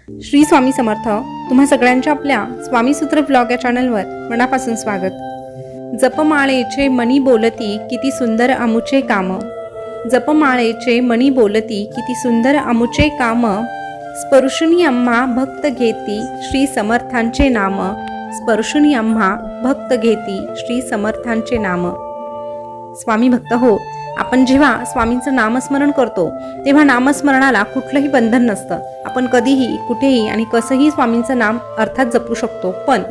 श्री स्वामी समर्थ. तुम्हा सगळ्यांच्या आपल्या स्वामीसूत्र ब्लॉग या चॅनलवर मनापासून स्वागत. जपमाळेचे मनी बोलती किती सुंदर अमुचे काम. जपमाळेचे मनी बोलती किती सुंदर अमुचे काम. स्पर्शुनी आम्हा भक्त घेती श्री समर्थांचे नाम. स्पर्शुनी आम्हा भक्त घेती श्री समर्थांचे नाम. स्वामी भक्त हो, आपण जेव्हा स्वामींचं नामस्मरण करतो तेव्हा नामस्मरणाला कुठलंही बंधन नसतं. आपण कधीही कुठेही आणि कसंही स्वामींचं नाम अर्थात जपू शकतो. पण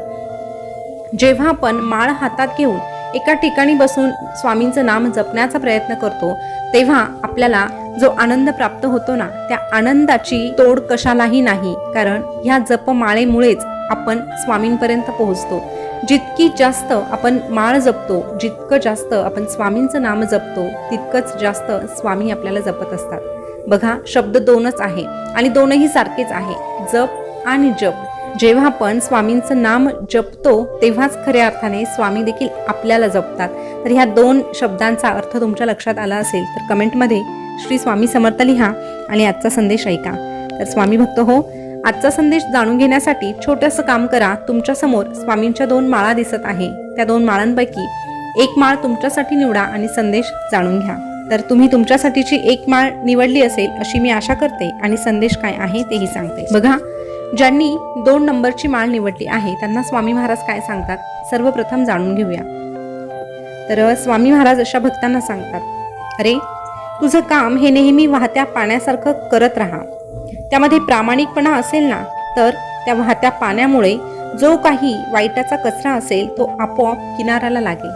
जेव्हा आपण माळ हातात घेऊन एका ठिकाणी बसून स्वामींचं नाम जपण्याचा प्रयत्न करतो तेव्हा आपल्याला जो आनंद प्राप्त होतो ना, त्या आनंदाची तोड कशालाही नाही. कारण ह्या जपमाळेमुळेच आपण स्वामींपर्यंत पोहोचतो. जितकी जास्त आपण माळ जपतो, जितकं जास्त आपण स्वामींचं नाम जपतो, तितकंच जास्त स्वामी आपल्याला जपत असतात. बघा, शब्द दोनच आहे आणि दोनही सारखेच आहे, जप आणि जप. जेव्हा आपण स्वामींचं नाम जपतो तेव्हाच खऱ्या अर्थाने स्वामी देखील आपल्याला जपतात. तर ह्या दोन शब्दांचा अर्थ तुमच्या लक्षात आला असेल तर कमेंटमध्ये श्री स्वामी समर्थ लिहा आणि आजचा संदेश ऐका. तर स्वामी भक्त हो, आजचा संदेश जाणून घेण्यासाठी छोटंसं काम करा. तुमच्या समोर स्वामींच्या 2 माळा दिसत आहे. त्या 2 माळांपैकी एक माळ तुमच्यासाठी निवडा आणि संदेश जाणून घ्या. तर तुम्ही तुमच्यासाठीची एक माळ निवडली असेल अशी मी आशा करते आणि संदेश काय आहे तेही सांगते. बघा, ज्यांनी 2 नंबरची माळ निवडली आहे त्यांना स्वामी महाराज काय सांगतात सर्वप्रथम जाणून घेऊया. तर स्वामी महाराज अशा भक्तांना सांगतात, अरे तुझं काम हे नेहमी वाहत्या पाण्यासारखं करत राहा. त्यामध्ये प्रामाणिकपणा असेल ना तर त्या वाहत्या पाण्यामुळे जो काही वाईटाचा कचरा असेल तो आपोआप किनाऱ्याला लागेल.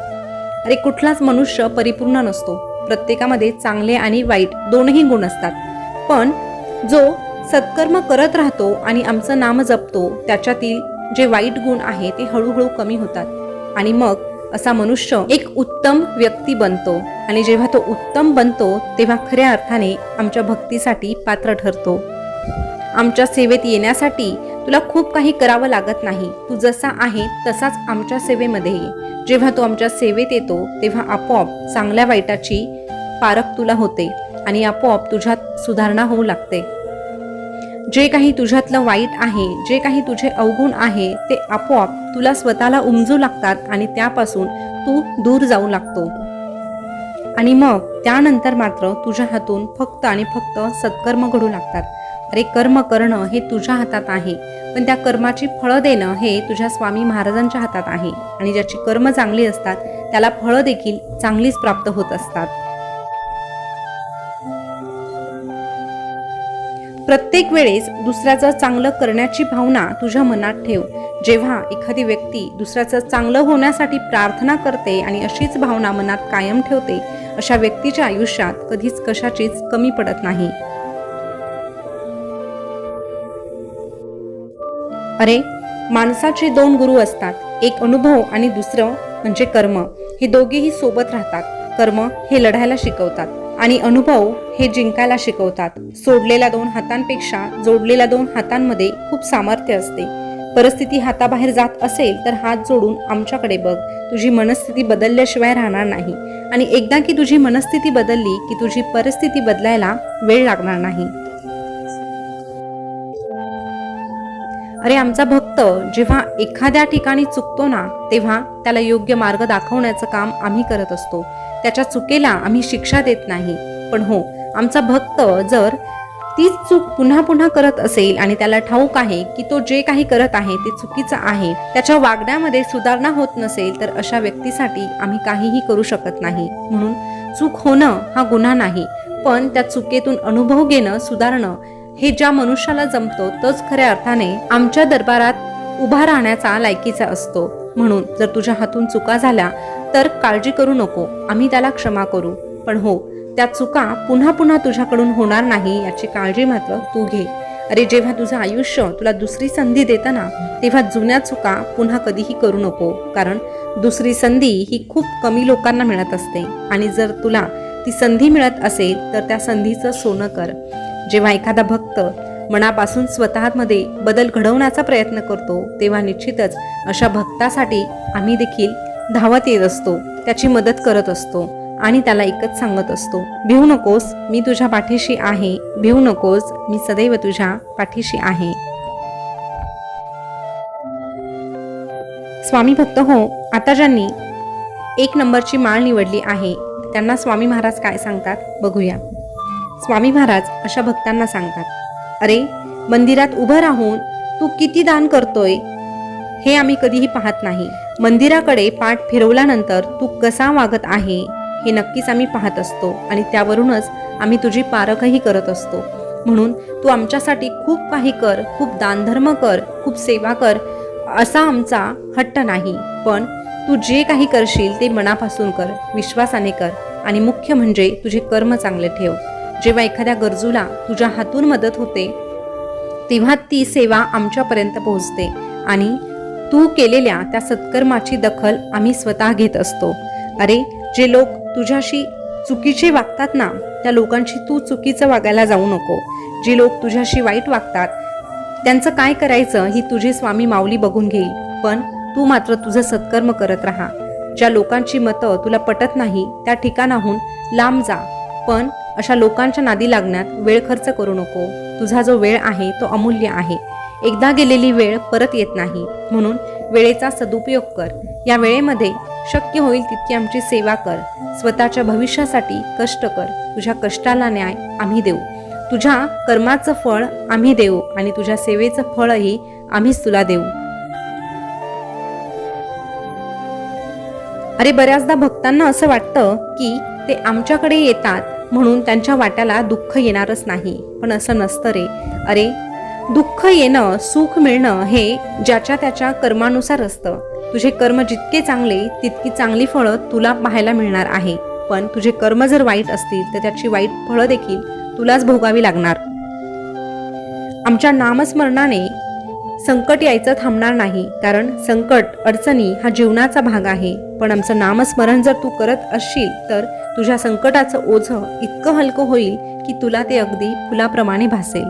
अरे कुठलाच मनुष्य परिपूर्ण नसतो. प्रत्येकामध्ये चांगले आणि वाईट दोनही गुण असतात. पण जो सत्कर्म करत राहतो आणि आमचं नाम जपतो त्याच्यातील जे वाईट गुण आहे ते हळूहळू कमी होतात आणि मग असा मनुष्य एक उत्तम व्यक्ती बनतो. आणि जेव्हा तो उत्तम बनतो तेव्हा खऱ्या अर्थाने आमच्या भक्तीसाठी पात्र ठरतो. आमच्या सेवेत येण्यासाठी तुला खूप काही करावं लागत नाही. तू जसा आहे तसाच आमच्या सेवेमध्ये ये. जेव्हा तू आमच्या सेवेत येतो तेव्हा आपोआप चांगल्या वाईटाची पारख तुला होते आणि आपोआप तुझ्यात सुधारणा होऊ लागते. जे काही तुझ्यातलं वाईट आहे, जे काही तुझे अवगुण आहे ते आपोआप तुला स्वतःला उमजू लागतात आणि त्यापासून तू दूर जाऊ लागतो. आणि मग त्यानंतर मात्र तुझ्या हातून फक्त आणि फक्त सत्कर्म घडू लागतात. अरे कर्म करणं हे तुझ्या हातात आहे, पण त्या कर्माची फळं देणं हे तुझ्या स्वामी महाराजांच्या हातात आहे. आणि ज्याची कर्म चांगली असतात त्याला फळं देखील चांगलीच प्राप्त होत असतात. प्रत्येक वेळेस दुसऱ्याचं चांगलं करण्याची भावना तुझ्या मनात ठेव. जेव्हा एखादी व्यक्ती दुसऱ्याचं चांगलं होण्यासाठी प्रार्थना करते आणि अशीच भावना मनात कायम ठेवते, अशा व्यक्तीच्या आयुष्यात कधीच कशाचीच कमी पडत नाही. अरे माणसाचे 2 गुरु असतात, एक अनुभव आणि दुसरं म्हणजे कर्म. हे दोघेही सोबत राहतात. कर्म हे लढायला शिकवतात आणि अनुभव हे जिंकायला शिकवतात. सोडलेल्या 2 हातांपेक्षा जोडलेल्या 2 हातांमध्ये खूप सामर्थ्य असते. परिस्थिती हाताबाहेर जात असेल तर हात जोडून आमच्याकडे बघ. तुझी मनस्थिती बदलल्याशिवाय राहणार नाही. आणि एकदा की तुझी मनस्थिती बदलली की तुझी परिस्थिती बदलायला वेळ लागणार नाही. अरे आमचा भक्त जेव्हा एखाद्या ठिकाणी चुकतो ना तेव्हा त्याला योग्य मार्ग दाखवण्याचं काम आम्ही करत असतो. त्याच्या चुकेला आम्ही शिक्षा देत नाही. पण हो, आमचा भक्त जर तीच चूक पुन्हा पुन्हा करत असेल आणि त्याला ठाऊक आहे की तो जे काही करत आहे ते चुकीचं आहे, त्याच्या वागण्यामध्ये सुधारणा होत नसेल तर अशा व्यक्तीसाठी आम्ही काहीही करू शकत नाही. म्हणून चूक होणं हा गुन्हा नाही, पण त्या चुकीतून अनुभव घेणं, सुधारणं हे ज्या मनुष्याला जमतो तोच खऱ्या अर्थाने आमच्या दरबारात उभा राहण्याचा लायकीचा असतो. म्हणून जर तुझ्या हातून चुका झाल्या तर काळजी करू नको, आम्ही त्याला क्षमा करू. पण हो, त्या चुका पुन्हा पुन्हा तुझ्याकडून होणार नाही याची काळजी मात्र तू घे. अरे जेव्हा तुझं आयुष्य तुला दुसरी संधी देतं ना तेव्हा जुन्या चुका पुन्हा कधीही करू नको. कारण दुसरी संधी ही खूप कमी लोकांना मिळत असते आणि जर तुला ती संधी मिळत असेल तर त्या संधीचं सोनं कर. जेव्हा एखादा भक्त मनापासून स्वतःमध्ये बदल घडवण्याचा प्रयत्न करतो तेव्हा निश्चितच अशा भक्तासाठी आम्ही देखील धावत येत असतो, त्याची मदत करत असतो आणि त्याला एकच सांगत असतो, भिवू नकोस, मी तुझ्या पाठीशी आहे. भिवू नकोस, मी सदैव तुझ्या पाठीशी आहे. स्वामी भक्त हो, आता ज्यांनी 1 नंबरची माळ निवडली आहे त्यांना स्वामी महाराज काय सांगतात बघूया. स्वामी महाराज अशा भक्तांना सांगतात, अरे मंदिरात उभं राहून तू किती दान करतोय हे आम्ही कधीही पाहत नाही. मंदिराकडे पाठ फिरवल्यानंतर तू कसा वागत आहे हे नक्कीच आम्ही पाहत असतो आणि त्यावरूनच आम्ही तुझी पारखही करत असतो. म्हणून तू आमच्यासाठी खूप काही कर, खूप दानधर्म कर, खूप सेवा कर असा आमचा हट्ट नाही. पण तू जे काही करशील ते मनापासून कर, विश्वासाने कर आणि मुख्य म्हणजे तुझे कर्म चांगले ठेव. जेव्हा एखाद्या गरजूला तुझ्या हातून मदत होते तेव्हा ती सेवा आमच्यापर्यंत पोहोचते आणि तू केलेल्या त्या सत्कर्माची दखल आम्ही स्वतः घेत असतो. अरे जे लोक तुझ्याशी चुकीचे वागतात ना, त्या लोकांशी तू चुकीचं वागायला जाऊ नको. जे लोक तुझ्याशी वाईट वागतात त्यांचं काय करायचं ही तुझी स्वामी माऊली बघून घेईल. पण तू मात्र तुझं सत्कर्म करत राहा. ज्या लोकांची मतं तुला पटत नाही त्या ठिकाणाहून लांब जा, पण अशा लोकांच्या नादी लागण्यात वेळ खर्च करू नको. तुझा जो वेळ आहे तो अमूल्य आहे. एकदा गेलेली वेळ परत येत नाही, म्हणून वेळेचा सदुपयोग कर. या वेळेमध्ये शक्य होईल तितकी आमची सेवा कर. स्वतःच्या भविष्यासाठी कष्ट कर. तुझ्या कष्टाला न्याय आम्ही देऊ. तुझ्या कर्माचं फळ आम्ही देऊ आणि तुझ्या सेवेचं फळही आम्हीच तुला देऊ. अरे बऱ्याचदा भक्तांना असं वाटतं की ते आमच्याकडे येतात म्हणून त्यांच्या वाट्याला दुःख येणारच नाही, पण असं नसतं रे. अरे दुःख येणं, सुख मिळणं हे ज्याच्या त्याच्या कर्मानुसार असतं. तुझे कर्म जितके चांगले तितकी चांगली फळं तुला पाहायला मिळणार आहे. पण तुझे कर्म जर वाईट असतील तर त्याची वाईट फळं देखील तुलाच भोगावी लागणार. आमच्या नामस्मरणाने संकट यायचं थांबणार नाही, कारण संकट अडचणी हा जीवनाचा भाग आहे. पण आमचं नामस्मरण जर तू करत असशील तर तुझ्या संकटाचं ओझं इतकं हलकं होईल की तुला ते अगदी फुलाप्रमाणे भासेल.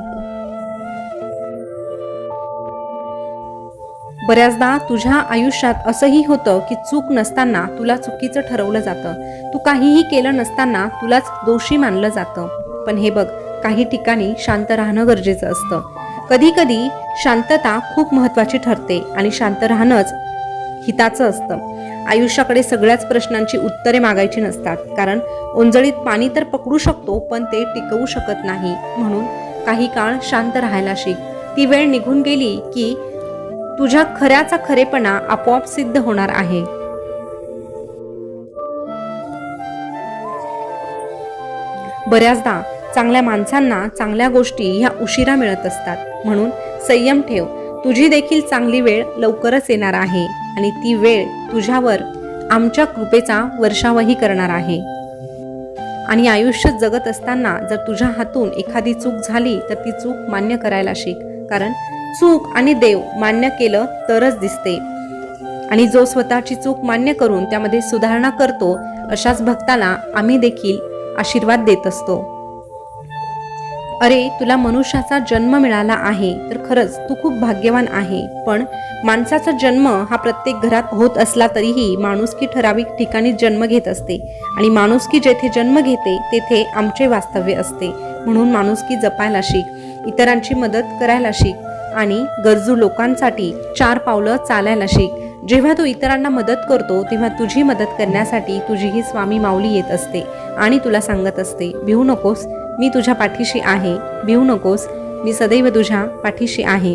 बऱ्याचदा तुझ्या आयुष्यात असंही होतं की चूक नसताना तुला चुकीचं ठरवलं जातं. तू काहीही केलं नसताना तुलाच दोषी मानलं जातं. पण हे बघ, काही ठिकाणी शांत राहणं गरजेचं असतं. कधी कधी शांतता खूप महत्त्वाची ठरते आणि शांत राहणंच हिताचं असतं. आयुष्याकडे सगळ्याच प्रश्नांची उत्तरे मागायची नसतात, कारण ओंजळीत पाणी तर पकडू शकतो पण ते टिकवू शकत नाही. म्हणून काही काळ शांत राहायला शिक. ती वेळ निघून गेली की तुझ्या खऱ्याचा खरेपणा आपोआप सिद्ध होणार आहे. बऱ्याचदा चांगल्या माणसांना चांगल्या गोष्टी ह्या उशिरा मिळत असतात. म्हणून संयम ठेव. तुझी देखील चांगली वेळ लवकरच येणार आहे आणि ती वेळ तुझ्यावर आमच्या कृपेचा वर्षावही करणार आहे. आणि आयुष्य जगत असताना जर तुझ्या हातून एखादी चूक झाली तर ती चूक मान्य करायला शिक, कारण चूक आणि देव मान्य केलं तरच दिसते. आणि जो स्वतःची चूक मान्य करून त्यामध्ये सुधारणा करतो अशाच भक्ताला आम्ही देखील आशीर्वाद देत असतो. अरे तुला मनुष्याचा जन्म मिळाला आहे तर खरंच तू खूप भाग्यवान आहे. पण माणसाचा जन्म हा प्रत्येक घरात होत असला तरीही माणुसकी ठराविक ठिकाणी जन्म घेत असते आणि माणुसकी जेथे जन्म घेते तेथे आमचे वास्तव्य असते. म्हणून माणुसकी जपायला शिक, इतरांची मदत करायला शिक आणि गरजू लोकांसाठी 4 पावलं चालायला शिक. जेव्हा तू इतरांना मदत करतो तेव्हा तुझी मदत करण्यासाठी तुझी ही स्वामी माऊली येत असते आणि तुला सांगत असते, भिवू नकोस, मी तुझ्या पाठीशी आहे. भिवू नकोस, मी सदैव तुझ्या पाठीशी आहे.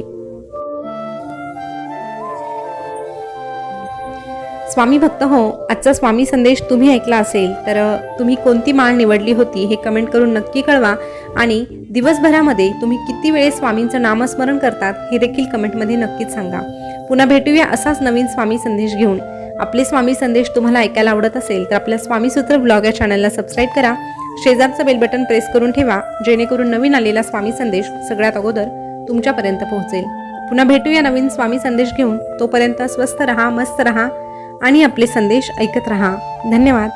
स्वामी भक्त हो, आजचा स्वामी संदेश तुम्ही ऐकला असेल तर तुम्ही कोणती माळ निवडली होती हे कमेंट करून नक्की कळवा. आणि दिवसभरामध्ये तुम्ही किती वेळेस स्वामींचं नामस्मरण करतात हे देखील कमेंटमध्ये नक्कीच सांगा. पुन्हा भेटूया असाच नवीन स्वामी संदेश घेऊन. आपले स्वामी संदेश तुम्हाला ऐकायला आवडत असेल तर आपल्या स्वामीसूत्र ब्लॉग या चॅनलला सबस्क्राईब करा. शेजारचं बेल बटन प्रेस करून ठेवा, जेणेकरून नवीन आलेला स्वामी संदेश सगळ्यात अगोदर तुमच्यापर्यंत पोहोचेल. पुन्हा भेटूया नवीन स्वामी संदेश घेऊन. तोपर्यंत स्वस्थ रहा, मस्त रहा आणि आपले संदेश ऐकत रहा. धन्यवाद.